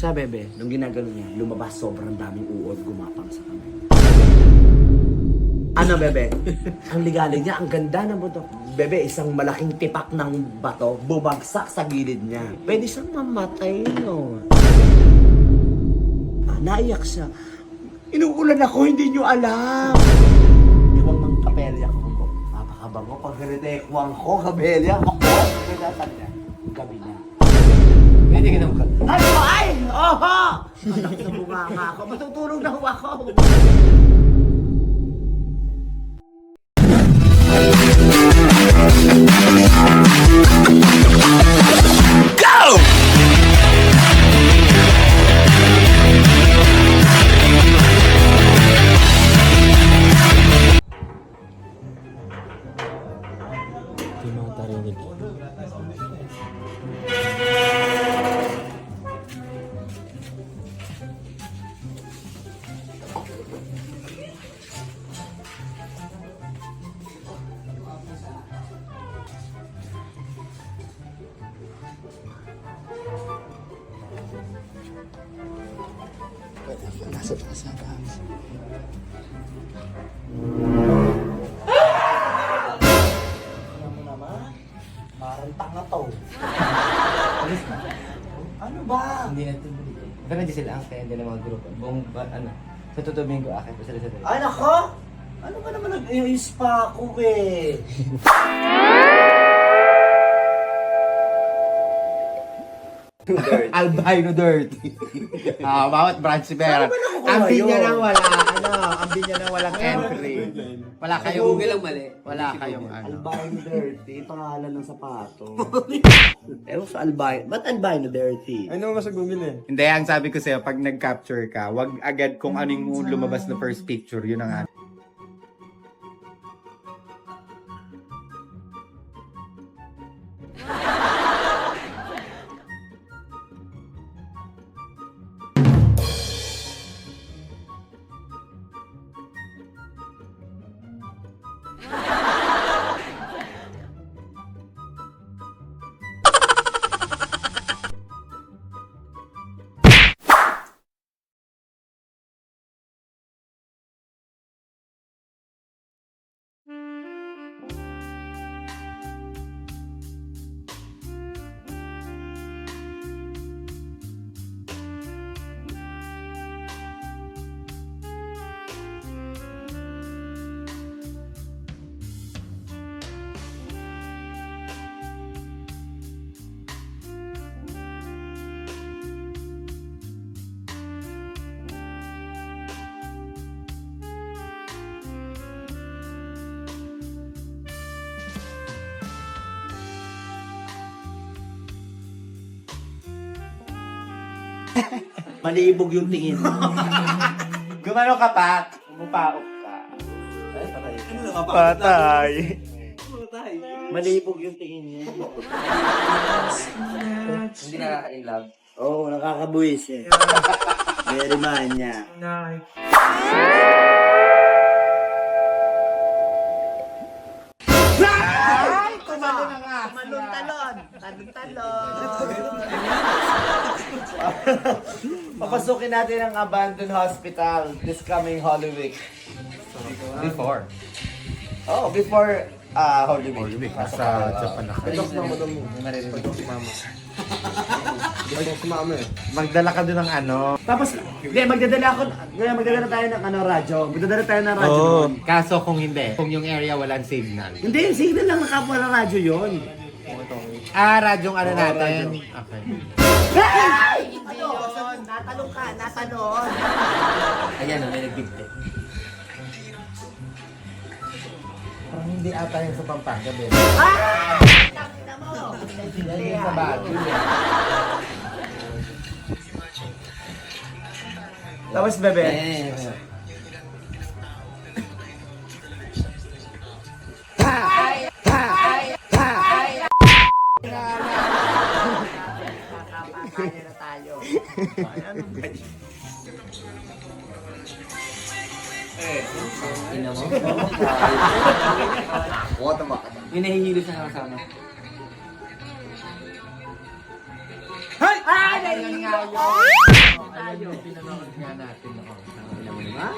Siya, bebe, nung ginagano niya, lumabas sobrang daming uod, gumapang sa kamay. Ano, bebe? Ang ligalig niya, ang ganda ng buto. Bebe, isang malaking tipak ng bato, bumagsak sa gilid niya. Pwede siyang mamatay, no? Naiyak siya. Inuulan ako, hindi niyo alam. Iwang ng kapelya ko. Napakabango. Pag rinekwang ko, kapelya ko. Pagkatatan niya, gabi na. Pwede ka naman. Ay! Oho! Anak na bunganga ako. Matutulog na ako. Hindi makatarinig. Nasa taas na taas. Alam mo naman, parang tanga to. Alis na. Ano ba? Hindi na ito. Pero hindi sila ang kaya, hindi na mga grupo. Buong, ano, sa tutubihin ko, akit pa sila sa tayo. Ay, nako! Ano ba naman nag-iis pa ako eh? Albino dirty. Bawat branch meron. Saan ba nakukuha Ang binya yun? nang wala, ang binya nang walang entry. Wala kayong, Google ang mali. wala kayong ano. Albino Dirty, pangalan ng sapato. Ewan sa Albino. Ba't Albino Dirty? Ano mo sa Google eh? Hindi, ang sabi ko sa'yo, pag nag-capture ka, wag agad kung ano yung lumabas na first picture, yun ang ano. Malibog yung tingin. Gumano ka pa? Umupaok ka. Ay, patay. Patay. Malibog yung tingin niya. Hindi nakaka-inlove. Oo, nakakabuwis eh. Very manya. Ay, kumalo na nga. Talon! Papasukin natin ang abandoned hospital this coming Holy Week. Before. Oh, before Holy Week. Sa Japan na kayo. Tok na mo doon mo. Maririnig. Tok si mama. Tok si mama eh. Magdala ka doon ng ano. Tapos, hindi, magdadala tayo ng radyo. Magdadala tayo ng radyo Oo. doon. Kaso kung hindi, kung yung area walang signal. Hindi, yung signal lang nakapwa ng radyo yun. Radyong ano natin. Okay. Hey! Hindi yun. Natalong ka, natalon. Ayan may nagbigti. Parang hindi ata yung sa Pampanga, Ben. Ah! Takina mo! Hindi yung sa Baguio. Tapos, bebe. Kaya na tayo. Ano ba yun? Ina mo? What the fuck? Yung nahihilo sa kasama. Hey! Ayun nga yun. Ayun yung pinanood nga natin. Alam mo naman?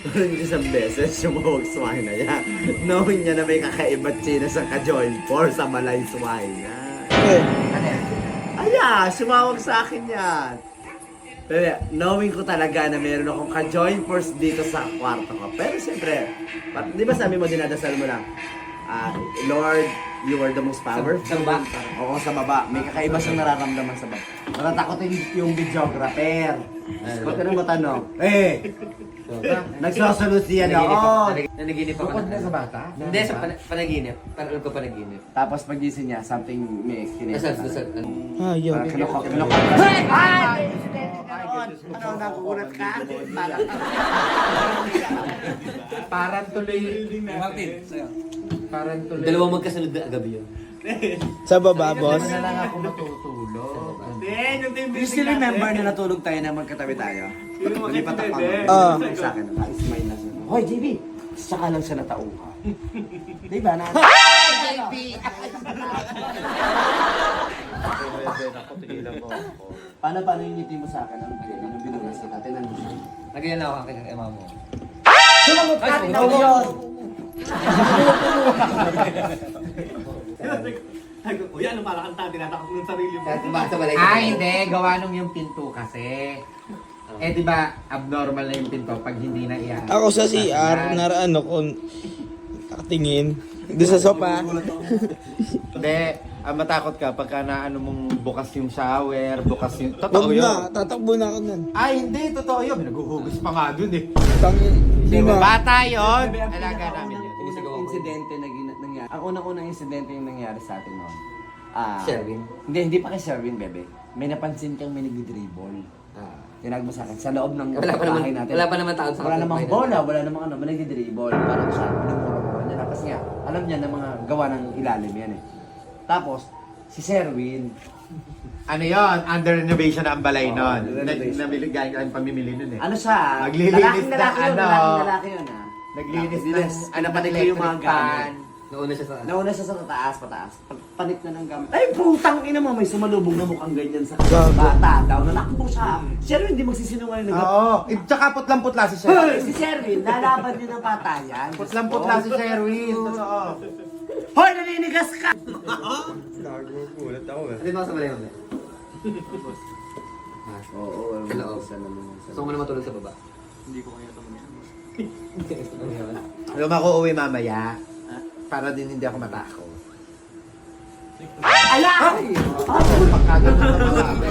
Parang isang beses sumawag swine na yan. Knowing niya na may kakaibat China sa ka-join force sa Malay swine na. Aya, sumawag sa akin yan. Pero knowing ko talaga na meron akong ka-join force dito sa kwarto ko. Pero siyempre, di ba sabi mo dinadasal mo lang, Lord, you are the most powerful. Sa baba? Oo, sa baba. May kakaiba siyang nararamdaman sa baba. Natatakot yung videographer. Huwag ka nang matanong. Nagsasalut siya na. Nanaginip ako. Bukod na sa bata? Hindi, sa panaginip. Parang alam ko panaginip. Tapos pagising niya, something may Nasaan, kinesa. nasaan. Parang kinokot. Ano, nakukulat ka? Parang tuloy. Parang tuloy. Dalawang magkasunod na gabi yun. Sa baba, boss? Ano na lang ako matutulog. Do you still remember na natulog tayo na magkatabi tayo? Lumipat ako. Ah. Sa akin, smile na siya. Hoy, JB! Saka lang siya natauha. Di ba na? JB! Paano yung ngiti mo sa akin? Anong binugas ka? Tinan mo. Lagyan lang ako kay ema mo. Sumagot ka! Tingnan mo yun! Kuya, ano pala kanta? Tinatakot mo yung sarili mo. Basta malay Hindi. Gawa nung yung pinto kasi. Eh, di ba, abnormal na yung pinto pag hindi na iyan. Ako sa CR, naraano ko, nakatingin. Doon sa sopa. Hindi. Matakot ka pagka na ano mong bukas yung shower, bukas yung... Wag Totoo yun. na, tatakbo na ako nun. Ay, hindi. Totoo yun. Naguhugas pa nga dun eh. Tangin, Di ba? na. Bata yun. Bebe, ang Alaga namin yun. pinakaunang insidente na nangyari. Ang unang-unang insidente yung nangyari sa atin noon. Sherwin? Hindi pa kay Sherwin, bebe. May napansin kang may nagdi-dribble. Tinag mo sa akin. Sa loob ng Wala pa naman, bahay natin. wala pa naman taon sa Wala namang kapitbahay bola, wala namang ano, may nagdi-dribble. Parang siya, pinumura niya na. Kasi nga, alam niya na mga gawa ng ilalim yan eh. Tapos, si Sherwin, Ano yun? Under renovation na ang balay Oo, nun. renovation. Namili, galing ka pamimili nun eh. ano siya? Naglilinis na lalaki ano. Lalaki yun ah. Naglinis Tapos, ng ano, panik ko yung mga electric fan. gamit. Nauna siya sa... Nauna siya sa pataas. Pagpanik na ng gamit. Ay, putang ina mo, may sumalubong na mukhang ganyan sa Gago. bata daw. Nalakbo siya. Sherwin, hindi magsisinungaling na Oo. Eh, tsaka putlang-putla si Hoy, Sherwin. si Sherwin, lalaban niyo ng patayan. Putlang-putla si Sherwin. Totoo. Hoy, naninigas ka! Hindi ba sa malay mo? Oo, Hello. isa naman. Gusto mo na matulog sa baba? Alam ako uwi mamaya. Para din hindi ako matakot. Ala! Pagkagano na marami.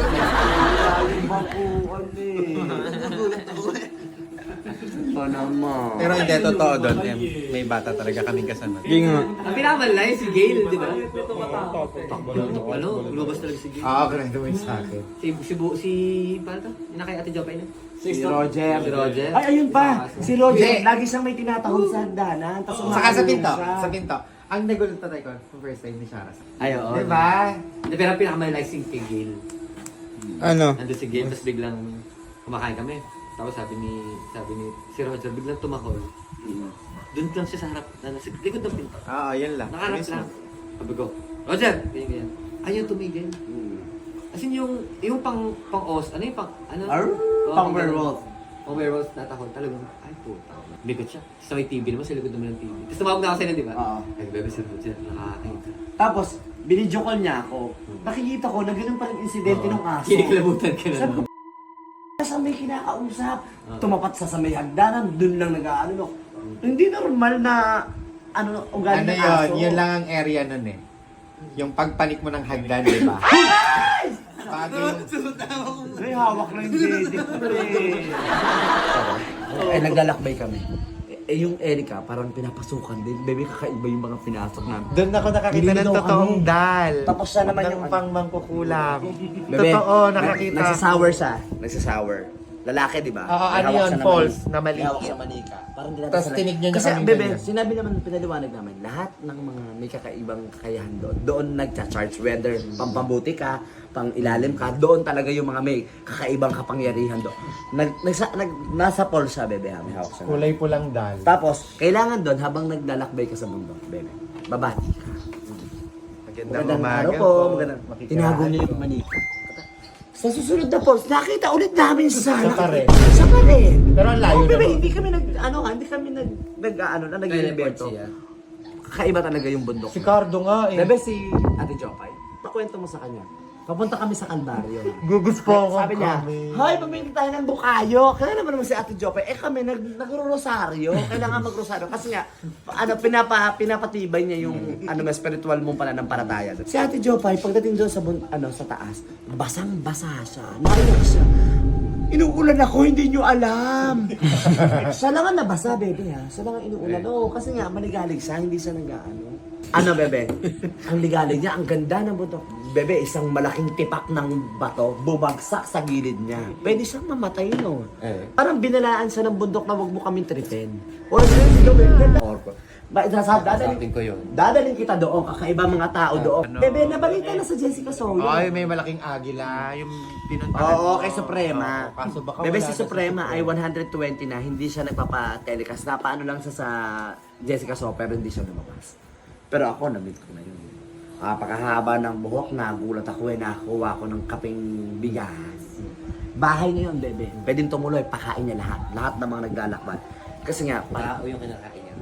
Ito naman. Pero hindi, totoo doon. May bata talaga kaming kasama. Hindi nga. Ang pinakamalay, si Gail, di ba? Ano? Lumabas talaga si Gail. Oo, ganun mo yung sa akin. Si paano to? Yung na kay Ate Jopay na? Si Roger. Si Roger. Ay, ayun pa. Si Roger, Hindi. lagi siyang may tinatahol sa hagdanan. Tapos Saka sa pinto. siya. Sa pinto. Ang nagulat na tayo ko, yung first time ni Shara. Ay, oo. Diba? Hindi, pero ang pinakamalay si Gail. Ano? Nandun si Gail, tapos biglang kumakain kami. Tapos sabi ni si Roger, biglang tumakol. Doon lang siya sa harap, nasa likod ng pinto. Oo, yun lang. Nakaharap lang. Sabi ko, Roger! Ganyan. Ayaw tumigil. As in yung pang-os, ano yung ano? Oo, Pang werewolf. Pang werewolf na takot. Talagang, ay puta. Likod siya. Sa may TV naman, sa likod naman ng TV. Tapos tumawag na ako sa'yo, di ba? Oo. Ay, bebe, si Roger, nakakain ka. Tapos, binidyo call niya ako. Nakikita ko na ganun pa rin insidente ng aso. Kinikilabutan ka na. Sabi ko, sa may kinakausap. Tumapat sa may hagdanan, dun lang nag-ano. Hindi normal na ugali Ano ng yun? aso. Yun lang ang area nun eh. Yung pagpanik mo ng hagdan, di ba? Pag yung... Ay, hawak na yung dede ko eh. Naglalakbay kami. Yung Erika, parang pinapasukan din. Bebe, kakaiba yung mga pinasok namin. Doon ako nakakita ng Nilinaw totoong kami. dal. Tapos siya naman yung- pang mangkukulam. Bebe, Totoo, nakakita. Nagsasour siya. Nagsasour. Lalaki, di ba? Oo, May ano hawak yun? siya na False, manika. na maliit. May hawak sa manika. Parang Tapos tinignan niya Kasi, kami bebe, ganyan. sinabi naman, pinaliwanag namin, lahat ng mga may kakaibang kakayahan doon, doon nagcha-charge, whether pampabuti ka, pang ilalim ka, doon talaga yung mga may kakaibang kapangyarihan doon. Nasa Paul siya, bebe, ha? May hawak siya. Kulay pulang dal. Tapos, kailangan doon, habang naglalakbay ka sa bundok, bebe, babati ka. Magandang araw umaga po. po. Magandang. Makikirahan Tinago niya yung manika. Sa susunod na post, nakita ulit namin sa... Sa Karen. Sa Karen. Pero ang layo Oh, bebe, naman. hindi kami nag-invento. Kakaiba talaga yung bundok. Si Cardo nga eh. Bebe, si Ate Jopay, pakwento mo sa kanya. Papunta kami sa Kalbaryo. Gugus po ako. Sabi niya, "Hoy, pamili tayo ng bukayo." Kaya naman si Ate Jopay, kami nagro-rosaryo. Kailangan mag-rosaryo. Kasi nga, pinapatibay niya yung spiritual mong pananampalataya. Si Ate Jopay, pagdating doon sa taas, basang-basa siya. Naiyak siya. Inuulan ako, hindi nyo alam. Siya lang ang nabasa, bebe ha. Siya lang ang inuulan. Oo, kasi nga, maligalig siya, hindi siya nag-ano. Ano, bebe? Ang ligalig niya, ang ganda ng bundok. Bebe, isang malaking tipak ng bato, bumagsak sa gilid niya. Pwede siyang mamatay, no? Parang binalaan siya ng bundok na wag mo kaming tripin. O, hindi ko, bebe. Sasabihin ko yun. Dadaling kita doon, kakaiba mga tao doon. Bebe, nabalita na sa Jessica Soho. Ay, may malaking agila. Yung pinuntahan Oo, ko. kay Suprema. Oo, kaso baka Bebe, wala si na Suprema ay 120 na, hindi siya nagpapa-telecast. Napaano lang siya sa Jessica Soho, pero hindi siya lumabas. Pero ako, na-meet ko na yun. Pagkahaba ng buhok, nagulat ako nakuha ko ng kaping bigas. Bahay na yun, bebe. Pwedeng tumuloy, pakain niya lahat. Lahat ng mga naglalakbay. Kasi nga, Tao yung kinakain niya.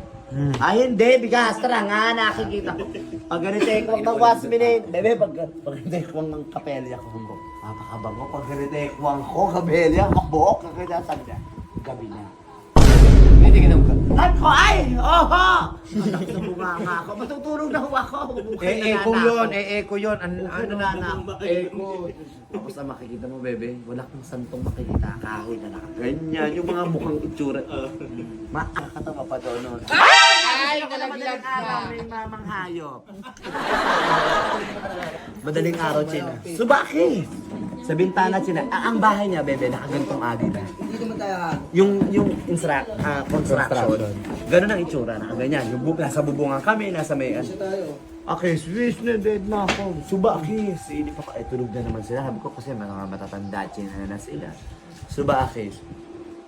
ay, hindi, bigas. Tara nga, nakikita ko. Pag ganito ko ng wasminin. Bebe, pag ganito ko ng kapelya ko. Napakabango. Pag ganito ko kapelya, kabuok, kakitasan niya. Gabi na. Hindi ka naman. At ko, ay! Oho! Anak na bunganga ako. Matutulog na ho ako. Echo yun, echo yun. Ano na na? Echo. Tapos na makikita mo, bebe, wala kang santong makikita. Kahoy na nakaganyan. Yung mga mukhang itsura. Makakatawa pa doon nun. Ay! Madaling araw, may mamang hayop. Madaling araw, China. Subaki! Sa bintana, China. Ang bahay niya, bebe, nakagantong agi na. Yung construction. Ganun ang itsura, nakaganyan. Nasa bubungan kami, nasa may... Okay, Swiss na, dead na ako. Subaki! Hindi pa ka, tulog na naman sila. Sabi ko kasi mga matatanda, China na sila. Subaki!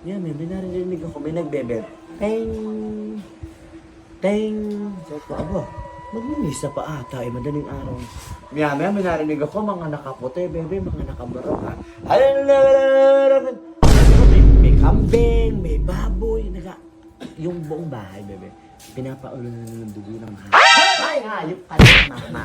Yan, may binarinig ako, may nagbebet. Teng! Teng! So, aba, magmimisa pa ata, madaling araw. May narinig ako, mga nakaputi, bebe, mga nakabarok, ha? May kambing, may baboy, yung buong bahay, bebe, pinapaulan ng dugo ng hayop. Ay, hayop pala, mama.